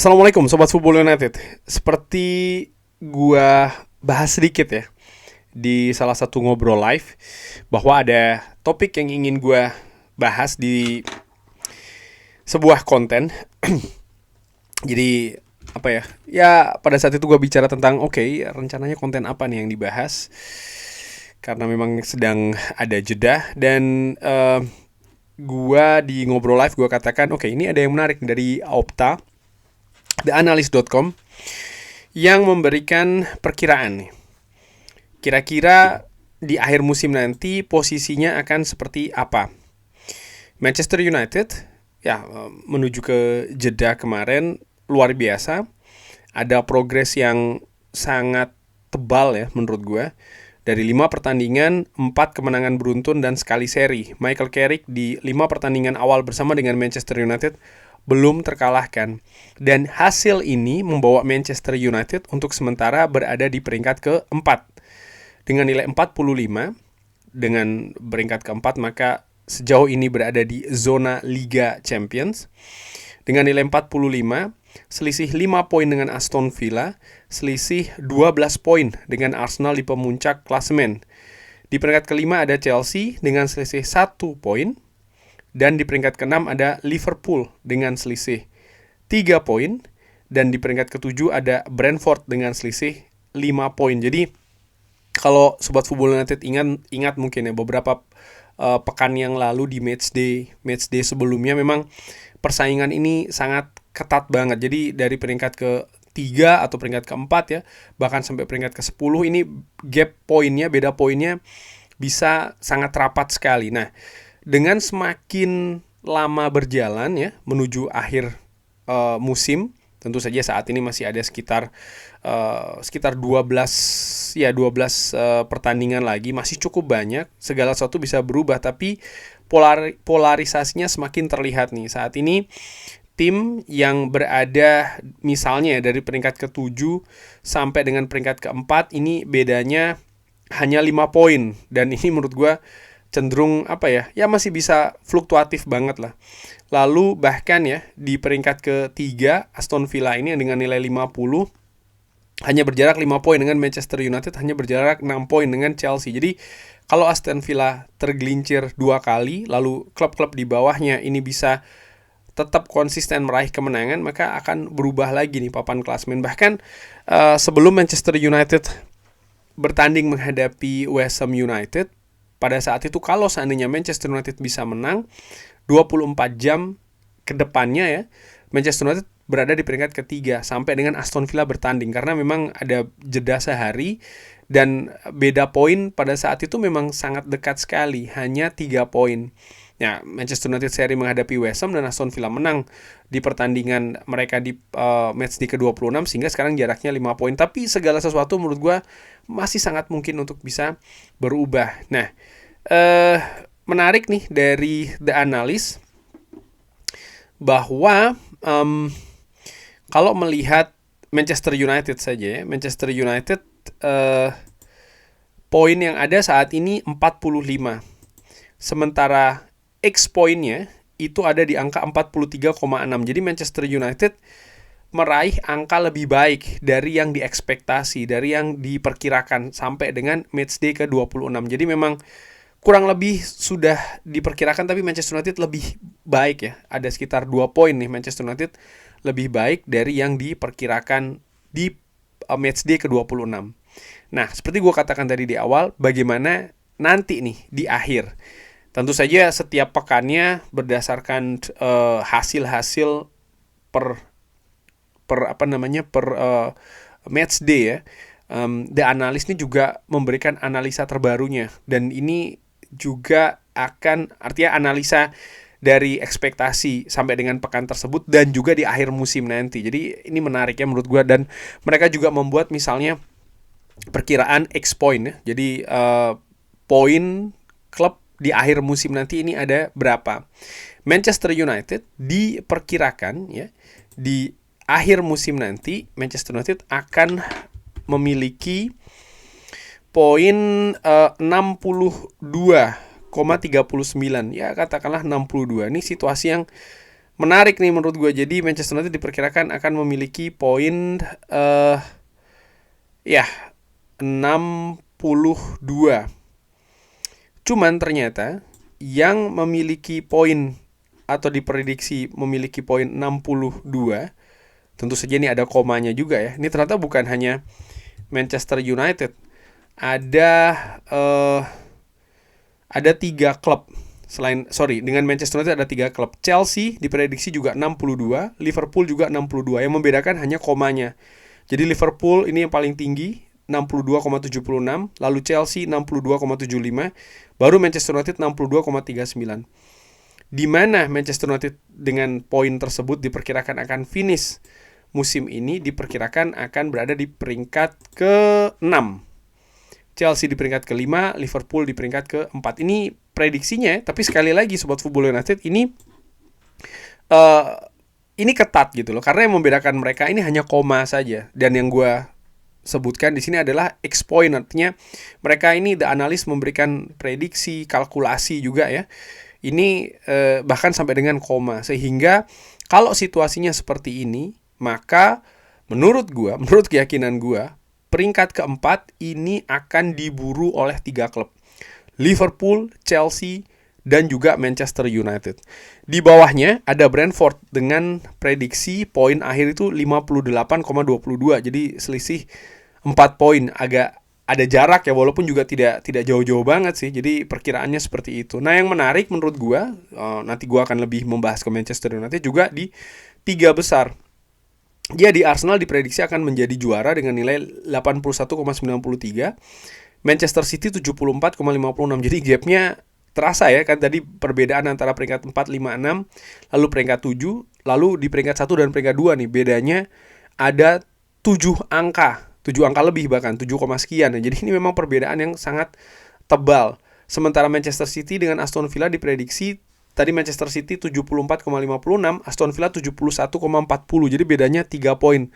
Assalamualaikum Sobat Football United. Seperti gua bahas sedikit ya di salah satu ngobrol live, bahwa ada topik yang ingin gua bahas di sebuah konten. Jadi apa ya? Ya pada saat itu gua bicara tentang rencananya konten apa nih yang dibahas, karena memang sedang ada jeda. Dan gua di ngobrol live gua katakan ini ada yang menarik dari Opta, theanalyst.com, yang memberikan perkiraan nih. Kira-kira di akhir musim nanti posisinya akan seperti apa. Manchester United ya menuju ke jeda kemarin luar biasa. Ada progres yang sangat tebal ya menurut gue. Dari 5 pertandingan, 4 kemenangan beruntun dan sekali seri. Michael Carrick di 5 pertandingan awal bersama dengan Manchester United belum terkalahkan. Dan hasil ini membawa Manchester United untuk sementara berada di peringkat keempat. Dengan nilai 45, dengan peringkat keempat, maka sejauh ini berada di zona Liga Champions. Dengan nilai 45, selisih 5 poin dengan Aston Villa, selisih 12 poin dengan Arsenal di pemuncak klasemen. Di peringkat kelima ada Chelsea dengan selisih 1 poin. Dan di peringkat ke-6 ada Liverpool dengan selisih 3 poin. Dan di peringkat ke-7 ada Brentford dengan selisih 5 poin. Jadi kalau Sobat Football United ingat mungkin ya beberapa pekan yang lalu di matchday sebelumnya, memang persaingan ini sangat ketat banget. Jadi dari peringkat ke-3 atau peringkat ke-4 ya, bahkan sampai peringkat ke-10, ini gap poinnya, beda poinnya bisa sangat rapat sekali. Nah, dengan semakin lama berjalan ya menuju akhir musim, tentu saja saat ini masih ada sekitar 12 pertandingan lagi, masih cukup banyak. Segala sesuatu bisa berubah, tapi polarisasinya semakin terlihat nih. Saat ini tim yang berada misalnya dari peringkat ke-7 sampai dengan peringkat ke-4 ini bedanya hanya 5 poin, dan ini menurut gue cenderung ya masih bisa fluktuatif banget lah. Lalu bahkan ya di peringkat ke-3 Aston Villa ini dengan nilai 50 hanya berjarak 5 poin dengan Manchester United, hanya berjarak 6 poin dengan Chelsea. Jadi kalau Aston Villa tergelincir 2 kali, lalu klub-klub di bawahnya ini bisa tetap konsisten meraih kemenangan, maka akan berubah lagi nih papan klasemen. Bahkan sebelum Manchester United bertanding menghadapi West Ham United, pada saat itu kalau seandainya Manchester United bisa menang, 24 jam ke depannya ya, Manchester United berada di peringkat ketiga sampai dengan Aston Villa bertanding, karena memang ada jeda sehari dan beda poin pada saat itu memang sangat dekat sekali, hanya 3 poin. Ya, Manchester United seri menghadapi West Ham dan Aston Villa menang di pertandingan mereka di match di ke-26, sehingga sekarang jaraknya 5 poin. Tapi segala sesuatu menurut gue masih sangat mungkin untuk bisa berubah. Nah, menarik nih dari The Analyst bahwa kalau melihat Manchester United saja ya, Manchester United poin yang ada saat ini 45. Sementara X poinnya itu ada di angka 43,6. Jadi Manchester United meraih angka lebih baik dari yang diekspektasi, dari yang diperkirakan sampai dengan matchday ke-26. Jadi memang kurang lebih sudah diperkirakan, tapi Manchester United lebih baik ya. Ada sekitar 2 poin nih Manchester United lebih baik dari yang diperkirakan di matchday ke-26. Nah, seperti gue katakan tadi di awal, bagaimana nanti nih di akhir. Tentu saja setiap pekannya berdasarkan hasil-hasil per match day ya. The Analyst ini juga memberikan analisa terbarunya, dan ini juga akan artinya analisa dari ekspektasi sampai dengan pekan tersebut dan juga di akhir musim nanti. Jadi ini menarik ya menurut gue, dan mereka juga membuat misalnya perkiraan X point ya. Jadi poin klub di akhir musim nanti ini ada berapa. Manchester United diperkirakan ya di akhir musim nanti Manchester United akan memiliki poin 62,39. Ya katakanlah 62. Ini situasi yang menarik nih menurut gue. Jadi Manchester United diperkirakan akan memiliki poin ya 62. Cuman ternyata yang memiliki poin atau diprediksi memiliki poin 62, tentu saja ini ada komanya juga ya. Ini ternyata bukan hanya Manchester United. Ada 3 klub dengan Manchester United ada 3 klub. Chelsea diprediksi juga 62, Liverpool juga 62. Yang membedakan hanya komanya. Jadi Liverpool ini yang paling tinggi 62,76, lalu Chelsea 62,75, baru Manchester United 62,39. Di mana Manchester United dengan poin tersebut diperkirakan akan finish musim ini, diperkirakan akan berada di peringkat ke-6. Chelsea di peringkat ke-5, Liverpool di peringkat ke-4. Ini prediksinya, tapi sekali lagi Sobat Football United, ini ketat gitu loh. Karena yang membedakan mereka ini hanya koma saja. Dan yang gue sebutkan di sini adalah X point, artinya mereka ini the analyst memberikan prediksi, kalkulasi juga ya. Ini bahkan sampai dengan koma. Sehingga kalau situasinya seperti ini, maka menurut keyakinan gue, peringkat keempat ini akan diburu oleh 3 klub. Liverpool, Chelsea, dan juga Manchester United. Di bawahnya ada Brentford dengan prediksi poin akhir itu 58,22. Jadi selisih 4 poin, agak ada jarak ya, walaupun juga tidak jauh-jauh banget sih. Jadi perkiraannya seperti itu. Nah, yang menarik menurut gua, nanti gua akan lebih membahas ke Manchester United juga di 3 besar. Jadi Arsenal diprediksi akan menjadi juara dengan nilai 81,93. Manchester City 74,56. Jadi gapnya terasa ya, kan tadi perbedaan antara peringkat 4, 5, 6, lalu peringkat 7, lalu di peringkat 1 dan peringkat 2 nih, bedanya ada 7 angka lebih, bahkan 7, sekian. Jadi ini memang perbedaan yang sangat tebal. Sementara Manchester City dengan Aston Villa diprediksi tadi Manchester City 74,56, Aston Villa 71,40. Jadi bedanya 3 poin.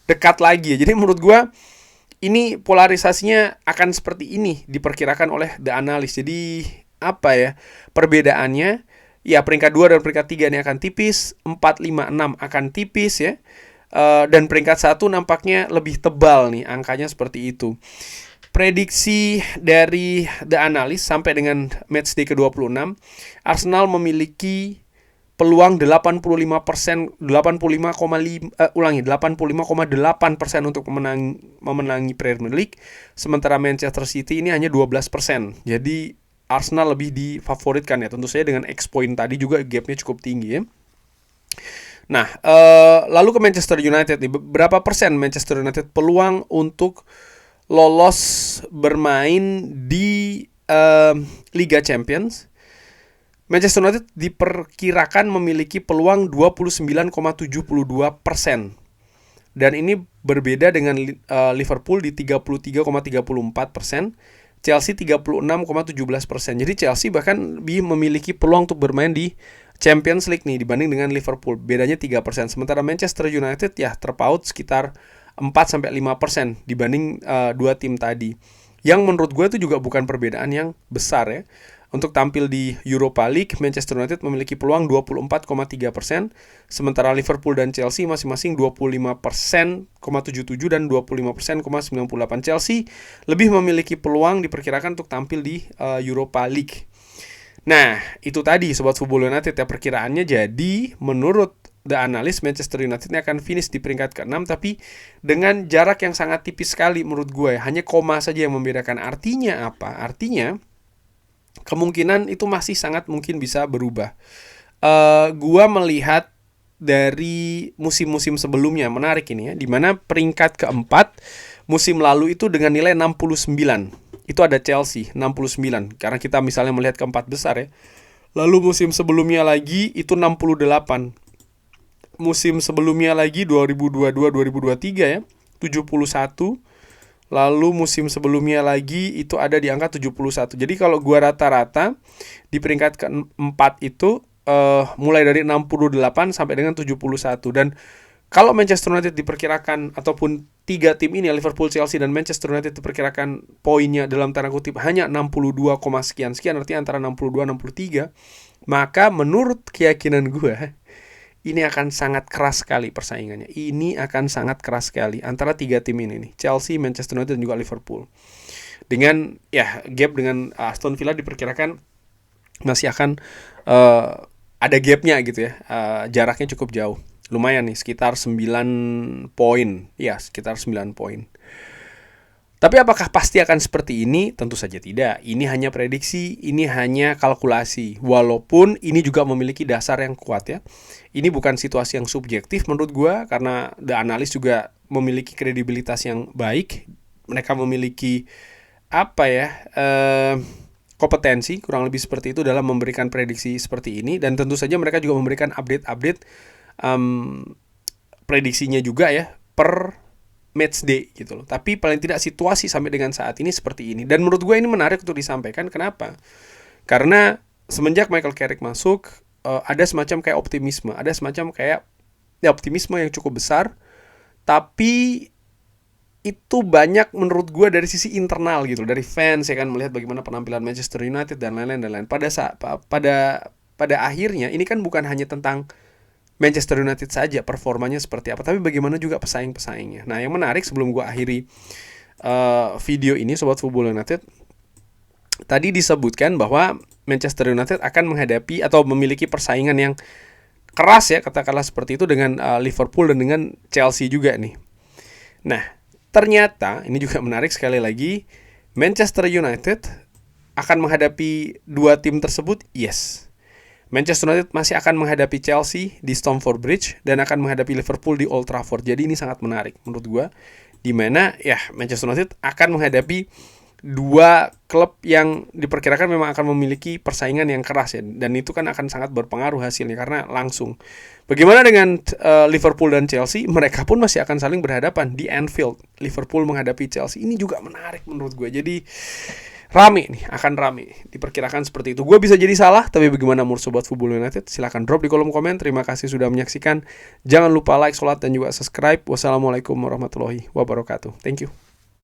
Dekat lagi ya. Jadi menurut gua ini polarisasinya akan seperti ini diperkirakan oleh The Analyst. Jadi apa ya? Perbedaannya ya, peringkat 2 dan peringkat 3 ini akan tipis, 4, 5, 6 akan tipis ya. Dan peringkat 1 nampaknya lebih tebal nih, angkanya seperti itu. Prediksi dari The Analyst sampai dengan matchday ke-26, Arsenal memiliki peluang 85%, 85,8% untuk memenangi Premier League, sementara Manchester City ini hanya 12%. Jadi Arsenal lebih difavoritkan ya, tentu saja dengan X point tadi juga gapnya cukup tinggi ya. Nah, lalu ke Manchester United nih, berapa persen Manchester United peluang untuk lolos bermain di Liga Champions? Manchester United diperkirakan memiliki peluang 29,72%. Dan ini berbeda dengan Liverpool di 33,34%, Chelsea 36,17%. Jadi Chelsea bahkan memiliki peluang untuk bermain di Champions League nih dibanding dengan Liverpool. Bedanya 3%. Sementara Manchester United ya terpaut sekitar 4-5% dibanding 2 tim tadi. Yang menurut gue itu juga bukan perbedaan yang besar ya. Untuk tampil di Europa League, Manchester United memiliki peluang 24,3%, sementara Liverpool dan Chelsea masing-masing 25,77 dan 25,98%. Chelsea lebih memiliki peluang diperkirakan untuk tampil di Europa League. Nah, itu tadi Sobat Football United ya perkiraannya. Jadi, menurut The Analyst, Manchester United ini akan finish di peringkat ke-6, tapi dengan jarak yang sangat tipis sekali menurut gue. Hanya koma saja yang membedakan. Artinya apa? Artinya kemungkinan itu masih sangat mungkin bisa berubah. Gua melihat dari musim-musim sebelumnya, menarik ini ya, dimana peringkat keempat musim lalu itu dengan nilai 69. Itu ada Chelsea 69, karena kita misalnya melihat keempat besar ya. Lalu musim sebelumnya lagi itu 68. Musim sebelumnya lagi 2022-2023 ya, 71. Lalu musim sebelumnya lagi itu ada di angka 71. Jadi kalau gua rata-rata di peringkat keempat itu mulai dari 68 sampai dengan 71. Dan kalau Manchester United diperkirakan, ataupun 3 tim ini, Liverpool, Chelsea, dan Manchester United diperkirakan poinnya dalam tanda kutip hanya 62, sekian, artinya antara 62 63, maka menurut keyakinan gue ini akan sangat keras sekali persaingannya. Ini akan sangat keras sekali antara 3 tim ini nih, Chelsea, Manchester United dan juga Liverpool. Dengan ya gap dengan Aston Villa diperkirakan masih akan ada gapnya gitu ya. Jaraknya cukup jauh. Lumayan nih, sekitar 9 poin. Ya, sekitar 9 poin. Tapi apakah pasti akan seperti ini? Tentu saja tidak. Ini hanya prediksi, ini hanya kalkulasi. Walaupun ini juga memiliki dasar yang kuat ya. Ini bukan situasi yang subjektif menurut gue, karena The Analyst juga memiliki kredibilitas yang baik. Mereka memiliki kompetensi, kurang lebih seperti itu, dalam memberikan prediksi seperti ini. Dan tentu saja mereka juga memberikan update prediksinya juga ya, per match day gitu loh. Tapi paling tidak situasi sampai dengan saat ini seperti ini. Dan menurut gue ini menarik untuk disampaikan. Kenapa? Karena semenjak Michael Carrick masuk, ada semacam kayak optimisme. Ada semacam kayak optimisme yang cukup besar. Tapi itu banyak menurut gue dari sisi internal gitu, dari fans ya kan, melihat bagaimana penampilan Manchester United dan lain-lain. Pada akhirnya ini kan bukan hanya tentang Manchester United saja performanya seperti apa, tapi bagaimana juga pesaing-pesaingnya. Nah, yang menarik sebelum gue akhiri video ini, Sobat Football United, tadi disebutkan bahwa Manchester United akan menghadapi atau memiliki persaingan yang keras ya, katakanlah seperti itu, dengan Liverpool dan dengan Chelsea juga nih. Nah, ternyata ini juga menarik sekali lagi, Manchester United akan menghadapi 2 tim tersebut, yes. Manchester United masih akan menghadapi Chelsea di Stamford Bridge dan akan menghadapi Liverpool di Old Trafford. Jadi ini sangat menarik menurut gue, di mana ya Manchester United akan menghadapi 2 klub yang diperkirakan memang akan memiliki persaingan yang keras ya, dan itu kan akan sangat berpengaruh hasilnya karena langsung. Bagaimana dengan Liverpool dan Chelsea? Mereka pun masih akan saling berhadapan di Anfield. Liverpool menghadapi Chelsea, ini juga menarik menurut gue. Jadi rame nih, akan rame. Diperkirakan seperti itu. Gue bisa jadi salah, tapi bagaimana menurut Sobat Football United? Silahkan drop di kolom komen. Terima kasih sudah menyaksikan. Jangan lupa like, sholat, dan juga subscribe. Wassalamualaikum warahmatullahi wabarakatuh. Thank you.